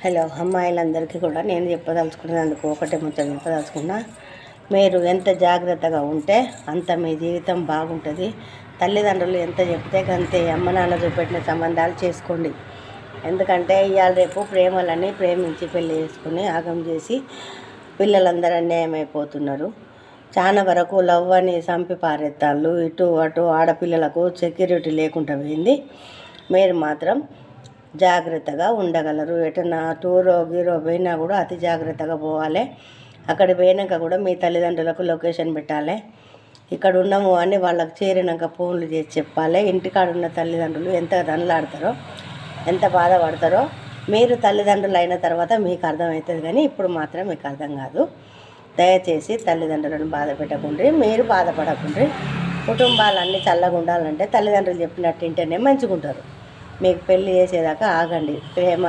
Hello అమ్మాయిలందరికీ కూడా నేను చెప్పదలుచుకున్నందుకు ఒకటే ముచ్చట చెప్పదలుచుకున్నా. మీరు ఎంత జాగ్రత్తగా ఉంటే అంత మీ జీవితం బాగుంటుంది. తల్లిదండ్రులు ఎంత చెప్తే అంతే అమ్మ నాన్న చూపెట్టిన సంబంధాలు చేసుకోండి. ఎందుకంటే ఇవాళ రేపు ప్రేమలని ప్రేమించి పెళ్లి చేసుకుని ఆగం చేసి పిల్లలందరూ అన్యాయం అయిపోతున్నారు. చాలా వరకు లవ్ అని చంపి పారెత్తాళ్ళు. ఇటు అటు ఆడపిల్లలకు సెక్యూరిటీ లేకుండా పోయింది. మీరు మాత్రం జాగ్రత్తగా ఉండగలరు. ఎటన్నా టూరో గీరో పోయినా కూడా అతి జాగ్రత్తగా పోవాలి. అక్కడ పోయినాక కూడా మీ తల్లిదండ్రులకు లొకేషన్ పెట్టాలి. ఇక్కడ ఉన్నాము అని వాళ్ళకి చేరినాక ఫోన్లు చేసి చెప్పాలి. ఇంటికాడ ఉన్న తల్లిదండ్రులు ఎంత దండలాడతారో ఎంత బాధపడతారో మీరు తల్లిదండ్రులు అయిన తర్వాత మీకు అర్థమవుతుంది. కానీ ఇప్పుడు మాత్రం మీకు అర్థం కాదు. దయచేసి తల్లిదండ్రులను బాధ పెట్టకుండ్రి, మీరు బాధపడకుండ్రి. కుటుంబాలన్నీ చల్లగా ఉండాలంటే తల్లిదండ్రులు చెప్పినట్టు వింటేనే మంచిగా ఉంటారు. మీకు పెళ్ళి చేసేదాకా ఆగండి. ప్రేమ